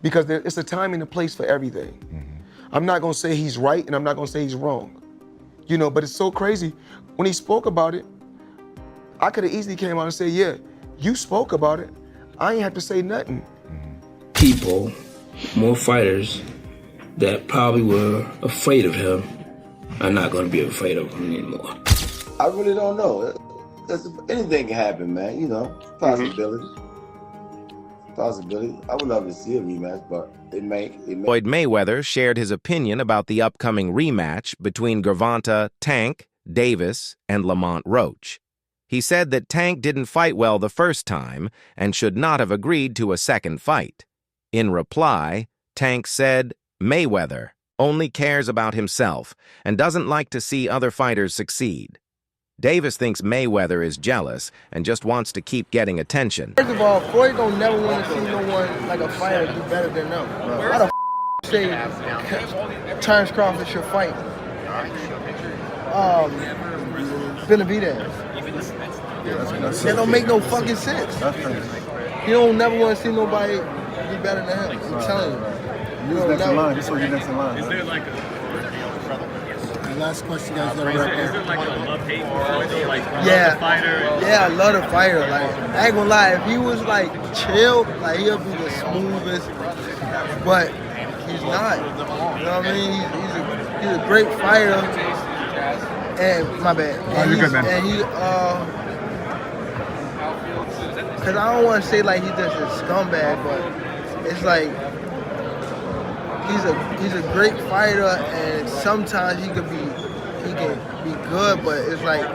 because it's a time and a place for everything. I'm not gonna say he's right and I'm not gonna say he's wrong. You know, but it's so crazy. When he spoke about it, I could have easily came out and said, yeah, you spoke about it. I ain't have to say nothing. People, more fighters that probably were afraid of him are not gonna be afraid of him anymore. I really don't know. Anything can happen, man, you know, possibility. Possibility. I would love to see a rematch, but it may. Floyd Mayweather shared his opinion about the upcoming rematch between Gervonta "Tank" Davis and Lamont Roach. He said that Tank didn't fight well the first time and should not have agreed to a second fight. In reply, Tank said Mayweather only cares about himself and doesn't like to see other fighters succeed. Davis thinks Mayweather is jealous and just wants to keep getting attention. First of all, Floyd don't never want to see no one like a fighter do better than them. Why the say Terrence Crawford should fight Benavidez? That don't make no fucking sense. He don't never want to see nobody be better than him. I'm telling you. Who's next in line? Just so you're next in line. Is there like The last question, guys. Is there like a love-hate though? Like, yeah, the fighter? Yeah, I love the fighter. Like, I ain't gonna lie, if he was like chill, like he'll be the smoothest, but he's not. You know what I mean? He's a great fighter. And my bad. And you're good, man. And he cause I don't want to say like he's just a scumbag, but it's like he's a great fighter, and sometimes he can be good, but it's like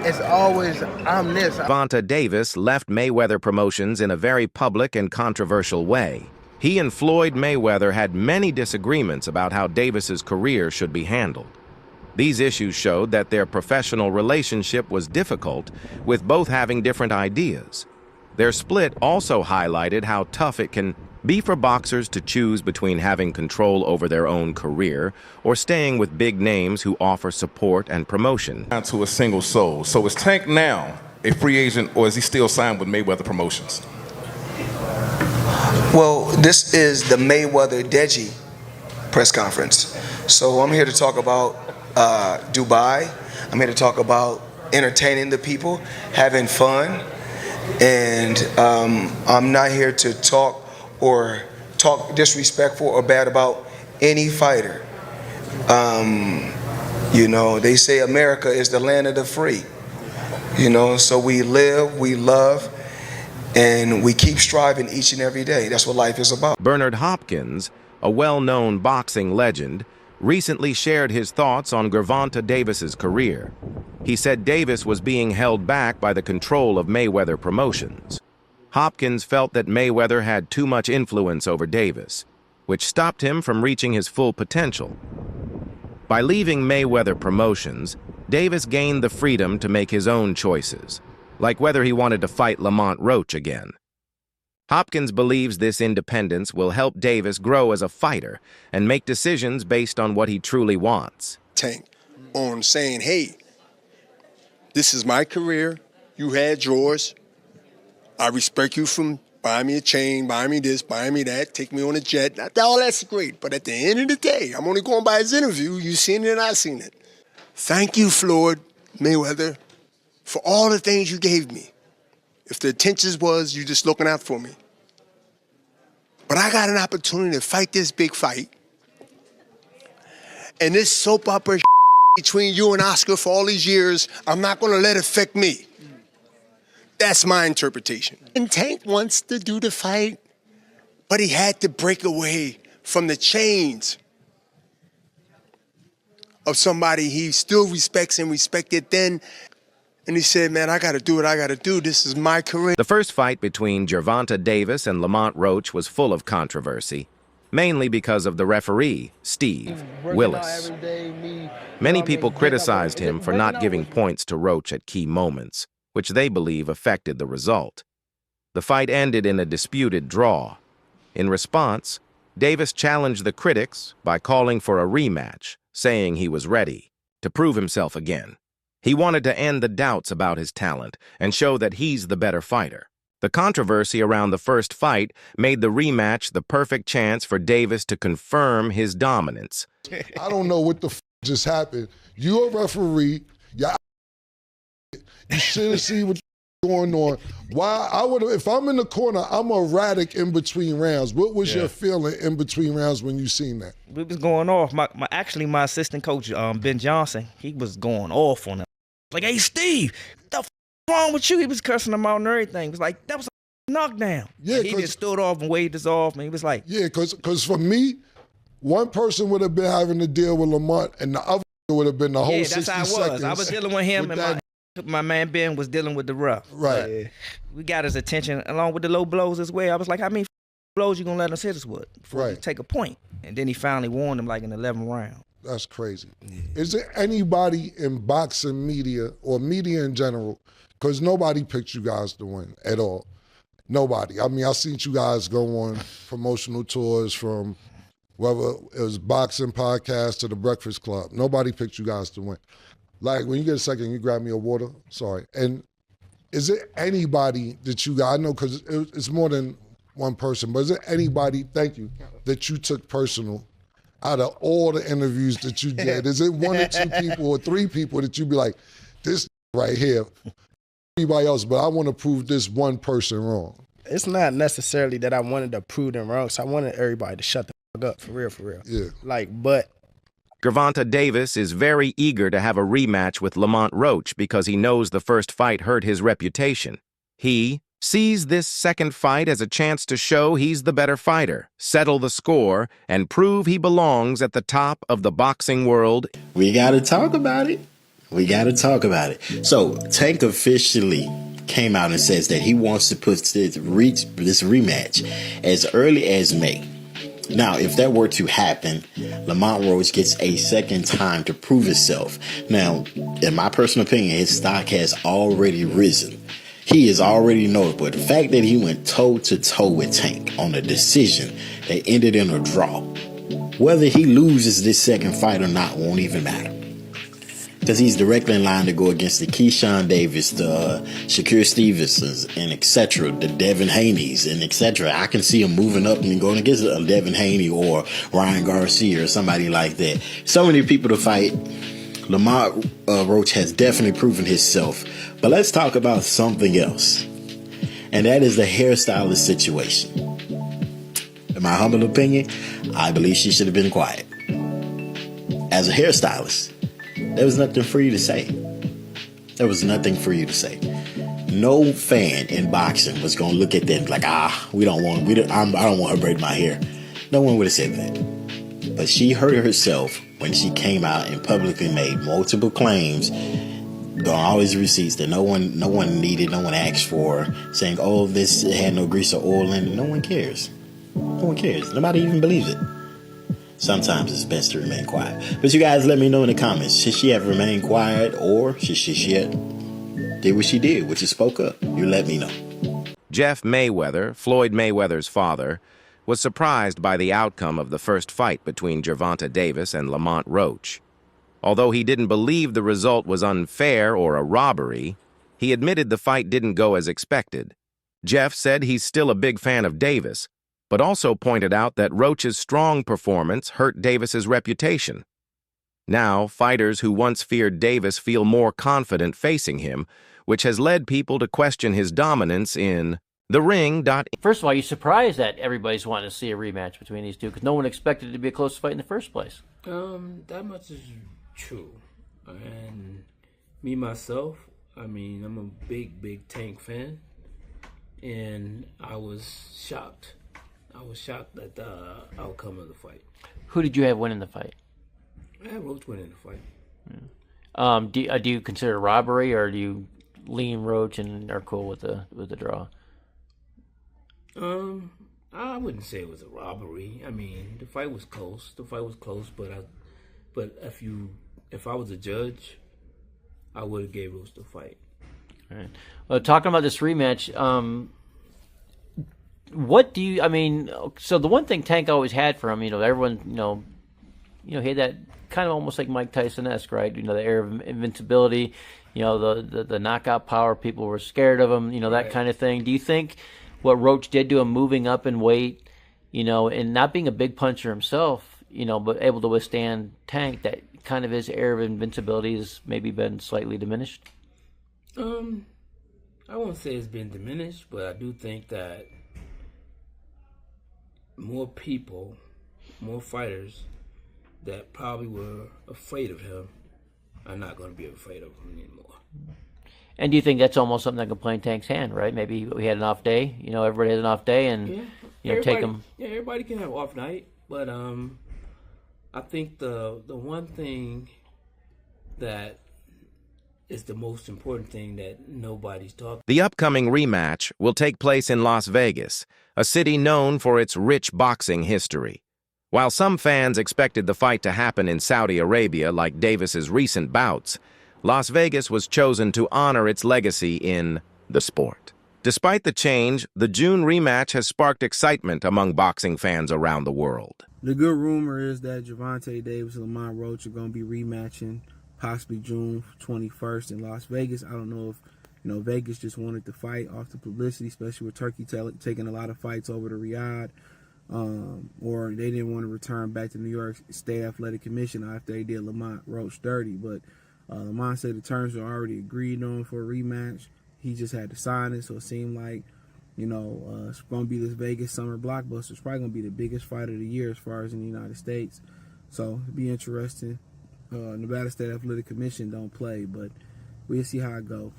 it's always I'm this. GervontaDavis left Mayweather Promotions in a very public and controversial way. He and Floyd Mayweather had many disagreements about how Davis's career should be handled. These issues showed that their professional relationship was difficult, with both having different ideas. Their split also highlighted how tough it can be for boxers to choose between having control over their own career or staying with big names who offer support and promotion. Down to a single soul. So is Tank now a free agent, or is he still signed with Mayweather Promotions? Well, this is the Mayweather-Deji press conference. So I'm here to talk about Dubai. I'm here to talk about entertaining the people, having fun, and I'm not here to talk disrespectful or bad about any fighter. You know, they say America is the land of the free. You know, so we live, we love, and we keep striving each and every day. That's what life is about. Bernard Hopkins, a well-known boxing legend, recently shared his thoughts on GervontaDavis's career. He said Davis was being held back by the control of Mayweather Promotions. Hopkins felt that Mayweather had too much influence over Davis, which stopped him from reaching his full potential. By leaving Mayweather Promotions, Davis gained the freedom to make his own choices, like whether he wanted to fight Lamont Roach again. Hopkins believes this independence will help Davis grow as a fighter and make decisions based on what he truly wants. Tank on saying, hey, this is my career, you had yours, I respect you from buying me a chain, buying me this, buying me that, take me on a jet, all that's great, but at the end of the day, I'm only going by his interview, you seen it and I seen it. Thank you, Floyd Mayweather, for all the things you gave me. If the intentions was you just looking out for me. But I got an opportunity to fight this big fight. And this soap opera between you and Oscar for all these years, I'm not gonna let it affect me. That's my interpretation. And Tank wants to do the fight, but he had to break away from the chains of somebody he still respects and respected then. And he said, man, I got to do what I got to do. This is my career. The first fight between GervontaDavis and Lamont Roach was full of controversy, mainly because of the referee, Steve Willis. Many people criticized him for not giving points to Roach at key moments, which they believe affected the result. The fight ended in a disputed draw. In response, Davis challenged the critics by calling for a rematch, saying he was ready to prove himself again. He wanted to end the doubts about his talent and show that he's the better fighter. The controversy around the first fight made the rematch the perfect chance for Davis to confirm his dominance. I don't know what the just happened. You're a referee. You should have seen what's going on. Why I would have, if I'm in the corner, I'm erratic in between rounds. What was your feeling in between rounds when you seen that? We was going off. Actually, my assistant coach, Ben Johnson, he was going off on him. Like, hey, Steve, what the f wrong with you? He was cursing him out and everything. He was like, that was a knockdown. Yeah, he just stood off and waved us off, and he was like, yeah, because for me, one person would have been having to deal with Lamont, and the other would have been the whole 60 seconds. Yeah, that's how I was. I was dealing with him, and my man Ben was dealing with the rough. Right. We got his attention along with the low blows as well. I was like, how many blows you gonna let us hit us with before we take a point? And then he finally warned him like in the 11th round. That's crazy. Is there anybody in boxing media or media in general, because nobody picked you guys to win at all. Nobody. I mean, I seen you guys go on promotional tours from whether it was boxing podcast to the Breakfast Club. Nobody picked you guys to win. Like, when you get a second, you grab me a water. Sorry. And is there anybody that you got, I know because it's more than one person, but is there anybody, thank you, that you took personal out of all the interviews that you did? Is it one or two people or three people that you be like, this right here, everybody else, but I want to prove this one person wrong? It's not necessarily that I wanted to prove them wrong, so I wanted everybody to shut the fuck up, for real, for real. Yeah. Like, but GervontaDavis is very eager to have a rematch with Lamont Roach because he knows the first fight hurt his reputation. He sees this second fight as a chance to show he's the better fighter, settle the score, and prove he belongs at the top of the boxing world. We got to talk about it. We got to talk about it. So Tank officially came out and says that he wants to put this rematch as early as May. Now, if that were to happen, Lamont Roach gets a second time to prove himself. Now, in my personal opinion, his stock has already risen. He is already notable. The fact that he went toe-to-toe with Tank on a decision that ended in a draw, whether he loses this second fight or not won't even matter. Because he's directly in line to go against the Keyshawn Davis, the Shakur Stevensons, and etc., the Devin Haney's, and etc. I can see him moving up and going against a Devin Haney or Ryan Garcia or somebody like that. So many people to fight. Lamont Roach has definitely proven himself. But let's talk about something else. And that is the hairstylist situation. In my humble opinion, I believe she should have been quiet. As a hairstylist, there was nothing for you to say. There was nothing for you to say. No fan in boxing was going to look at them like, I don't want her braiding my hair. No one would have said that. But she hurt herself when she came out and publicly made multiple claims, got all these receipts that no one needed, no one asked for, saying, oh, this had no grease or oil in it. No one cares. No one cares. Nobody even believes it. Sometimes it's best to remain quiet. But you guys let me know in the comments. Should she have remained quiet, or should she have did what she did, which is spoke up? You let me know. Jeff Mayweather, Floyd Mayweather's father, was surprised by the outcome of the first fight between GervontaDavis and Lamont Roach. Although he didn't believe the result was unfair or a robbery, he admitted the fight didn't go as expected. Jeff said he's still a big fan of Davis, but also pointed out that Roach's strong performance hurt Davis's reputation. Now, fighters who once feared Davis feel more confident facing him, which has led people to question his dominance in the ring. First of all, you're surprised that everybody's wanting to see a rematch between these two because no one expected it to be a close fight in the first place. That much is true. And me, myself, I mean, I'm a big Tank fan. And I was shocked. I was shocked at the outcome of the fight. Who did you have winning the fight? I had Roach winning the fight. Yeah. Do you consider it robbery, or do you lean Roach and are cool with the draw? I wouldn't say it was a robbery. I mean, the fight was close. But if I was a judge, I would have gave Roach the fight. All right. Well, talking about this rematch, what do you? I mean, so the one thing Tank always had for him, everyone, he had that kind of almost like Mike Tyson-esque, right? The air of invincibility, the knockout power. People were scared of him, that kind of thing. Do you think what Roach did to him, moving up in weight, and not being a big puncher himself, but able to withstand Tank, that kind of his air of invincibility has maybe been slightly diminished? I won't say it's been diminished, but I do think that more people, more fighters that probably were afraid of him are not going to be afraid of him anymore. And do you think that's almost something that could play in Tank's hand, right? Maybe we had an off day, everybody has an off day, and take him. Yeah, everybody can have off night, but I think the one thing that is the most important thing that nobody's talking. The upcoming rematch will take place in Las Vegas, a city known for its rich boxing history. While some fans expected the fight to happen in Saudi Arabia like Davis's recent bouts, Las Vegas was chosen to honor its legacy in the sport. Despite the change, the June rematch has sparked excitement among boxing fans around the world. The good rumor is that GervontaDavis and Lamont Roach are going to be rematching possibly June 21st in Las Vegas. I don't know if Vegas just wanted to fight off the publicity, especially with Turkey taking a lot of fights over to Riyadh, or they didn't want to return back to New York State Athletic Commission after they did Lamont Roach dirty. But Lamont said the terms were already agreed on for a rematch. He just had to sign it, so it seemed like it's going to be this Vegas summer blockbuster. It's probably going to be the biggest fight of the year as far as in the United States. So it'll be interesting. Nevada State Athletic Commission don't play, but we'll see how it goes.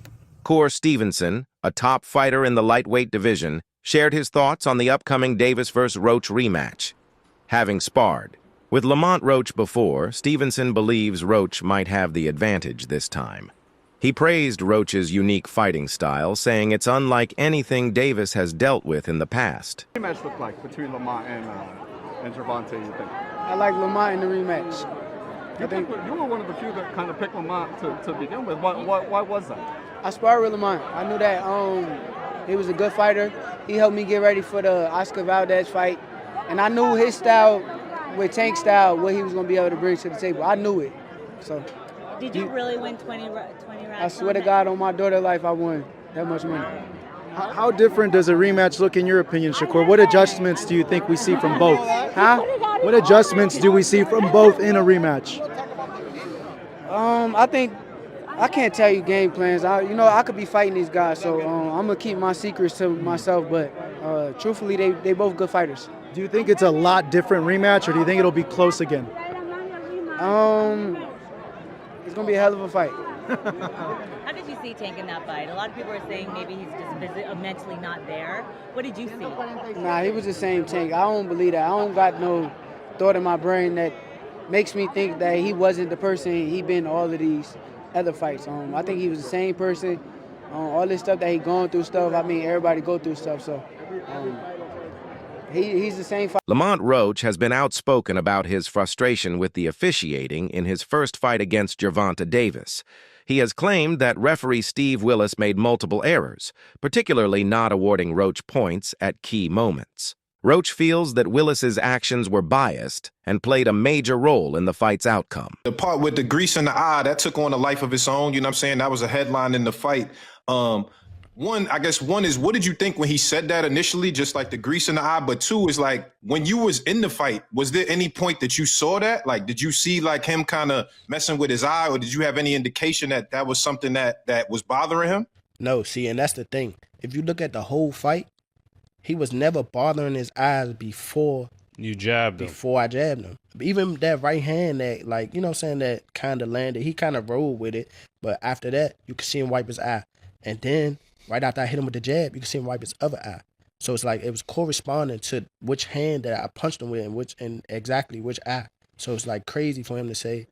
Core Stevenson, a top fighter in the lightweight division, shared his thoughts on the upcoming Davis vs. Roach rematch. Having sparred with Lamont Roach before, Stevenson believes Roach might have the advantage this time. He praised Roach's unique fighting style, saying it's unlike anything Davis has dealt with in the past. What does the rematch look like between Lamont and Gervonta, you think? I like Lamont in the rematch. You were one of the few that kind of picked Lamont to begin with. Why was that? I sparred with Lamont. I knew that he was a good fighter. He helped me get ready for the Oscar Valdez fight. And I knew his style, with Tank style, what he was going to be able to bring to the table. I knew it. So. Did you really win 20 rounds? I swear to God, on my daughter's life, I won that much money. How different does a rematch look in your opinion, Shakur? What adjustments do you think we see from both? Huh? What adjustments do we see from both in a rematch? I think I can't tell you game plans. I could be fighting these guys, so I'm gonna keep my secrets to myself. But truthfully, they both good fighters. Do you think it's a lot different rematch, or do you think it'll be close again? It's gonna be a hell of a fight. How did you see Tank in that fight? A lot of people are saying maybe he's just mentally not there. What did you see? Nah, he was the same Tank. I don't believe that. I don't got no thought in my brain that makes me think that he wasn't the person he been all of these other fights. I think he was the same person. All this stuff that he going through stuff. I mean, everybody go through stuff. So he's the same fight. Lamont Roach has been outspoken about his frustration with the officiating in his first fight against GervontaDavis. He has claimed that referee Steve Willis made multiple errors, particularly not awarding Roach points at key moments. Roach feels that Willis's actions were biased and played a major role in the fight's outcome. The part with the grease in the eye, that took on a life of its own. You know what I'm saying? That was a headline in the fight. One is, what did you think when he said that initially, just like the grease in the eye? But two is like, when you was in the fight, was there any point that you saw that? Like, did you see like him kind of messing with his eye, or did you have any indication that that was something that was bothering him? No, see, and that's the thing. If you look at the whole fight, he was never bothering his eyes before you jabbed him. Before I jabbed him. Even that right hand that, like, you know what I'm saying, that kind of landed, he kind of rolled with it. But after that, you could see him wipe his eye. And then right after I hit him with the jab, you could see him wipe his other eye. So it's like it was corresponding to which hand that I punched him with and exactly which eye. So it's like crazy for him to say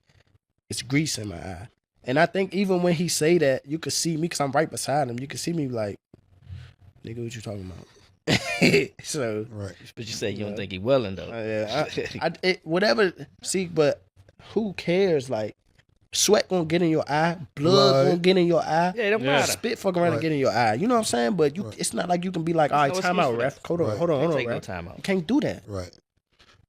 it's grease in my eye. And I think even when he say that, you could see me because I'm right beside him. You could see me like, nigga, what you talking about? So, right. But you say you don't think he willing though. Yeah, whatever. See, but who cares? Like, sweat gonna get in your eye, blood gonna get in your eye. Yeah, it don't matter. Spit fuck around and get in your eye. You know what I'm saying? But you, it's not like you can be like, all right, time out, ref. Hold on, ref. No time out. You can't do that. Right.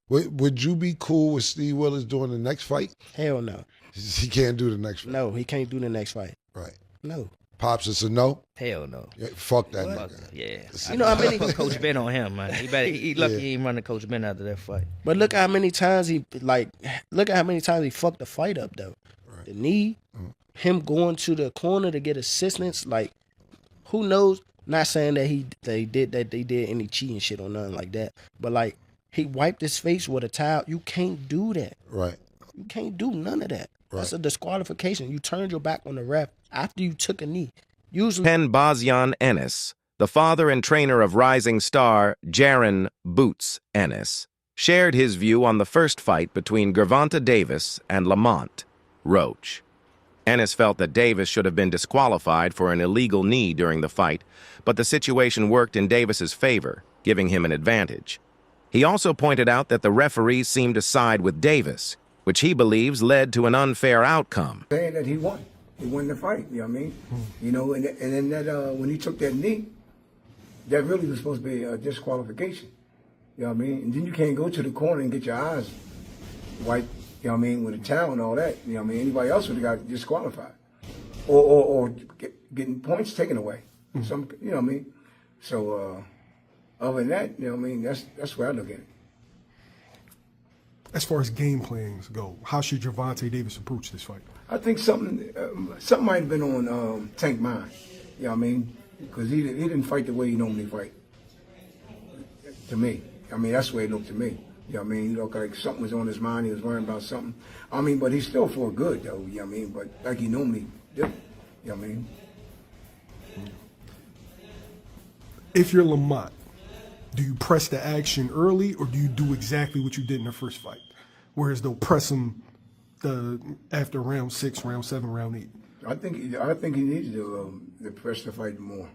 Would you be cool with Steve Willis doing the next fight? Hell no. He can't do the next fight. No, he can't do the next fight. Right. No. Pops, it's a no? Hell no. Yeah, fuck that Fuck, nigga. yeah. You know how many Put Coach Ben on him, man. He lucky he ain't running Coach Ben after that fight. But look how many times he fucked the fight up though. Right. The knee, him going to the corner to get assistance, like who knows? Not saying that they did any cheating shit or nothing like that. But like he wiped his face with a towel. You can't do that. Right. You can't do none of that. Right. That's a disqualification. You turned your back on the ref after you took a knee. Usually Pen Bazyan Ennis, the father and trainer of rising star Jaron Boots Ennis, shared his view on the first fight between GervontaDavis and Lamont Roach. Ennis felt that Davis should have been disqualified for an illegal knee during the fight, but the situation worked in Davis's favor, giving him an advantage. He also pointed out that the referees seemed to side with Davis, which he believes led to an unfair outcome. Saying that he won the fight, you know what I mean? You know, and then that when he took that knee, that really was supposed to be a disqualification, you know what I mean? And then you can't go to the corner and get your eyes wiped, you know what I mean, with a towel and all that, you know what I mean? Anybody else would have got disqualified or getting points taken away, some, you know what I mean? So other than that, you know what I mean, that's where I look at it. As far as game plans go, how should GervontaDavis approach this fight? I think something might have been on Tank mind, you know what I mean? Because he didn't fight the way he normally fight. To me, I mean that's the way it looked to me. You know what I mean? He looked like something was on his mind. He was worrying about something. I mean, but he still fought good though. You know what I mean? But like he normally did. You know what I mean? If you're Lamont, do you press the action early or do you do exactly what you did in the first fight? Whereas they'll press him after round 6, round 7, round 8. I think he needs to press the fight more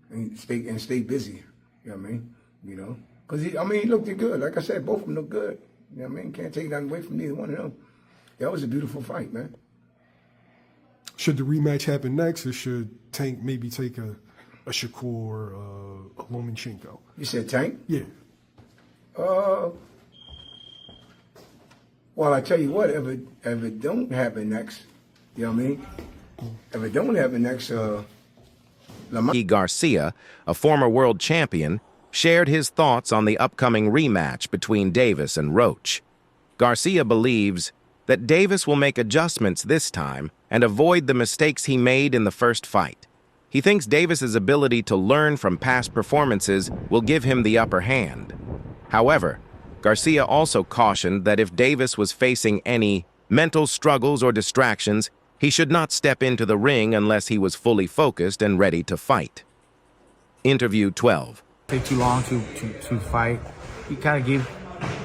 and stay busy. You know what I mean? You know, because he looked good. Like I said, both of them look good. You know what I mean? Can't take nothing away from neither one of them. That was a beautiful fight, man. Should the rematch happen next, or should Tank maybe take a Shakur, a Lomachenko? You said Tank? Yeah. Well, I tell you what, if it don't happen next, you know what I mean? If it don't happen next, Lamont Garcia, a former world champion, shared his thoughts on the upcoming rematch between Davis and Roach. Garcia believes that Davis will make adjustments this time and avoid the mistakes he made in the first fight. He thinks Davis's ability to learn from past performances will give him the upper hand. However, Garcia also cautioned that if Davis was facing any mental struggles or distractions, he should not step into the ring unless he was fully focused and ready to fight. Interview 12. Take too long to fight. He kind of gave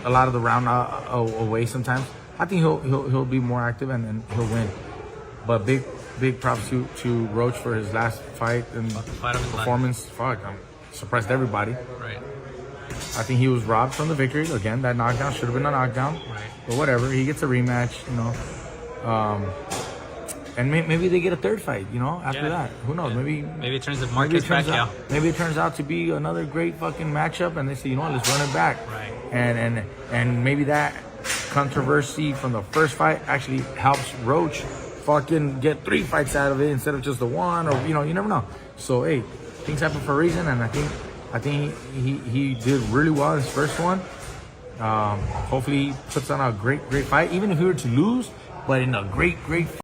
a lot of the round away sometimes. I think he'll be more active and he'll win. But big props to Roach for his last fight and performance. Suppressed everybody. Right. I think he was robbed from the victory. Again, that knockdown should have been a knockdown. Right. But whatever, he gets a rematch, you know. And maybe they get a third fight, you know, after that. Who knows? Maybe it turns out Marcus Pacquiao. Maybe it turns out to be another great fucking matchup, and they say, you know what, let's run it back. Right. And maybe that controversy from the first fight actually helps Roach fucking get 3 fights out of it instead of just the one, or you know, you never know. So hey, things happen for a reason, and I think he did really well in his first one. Hopefully he puts on a great fight, even if he were to lose, but in a great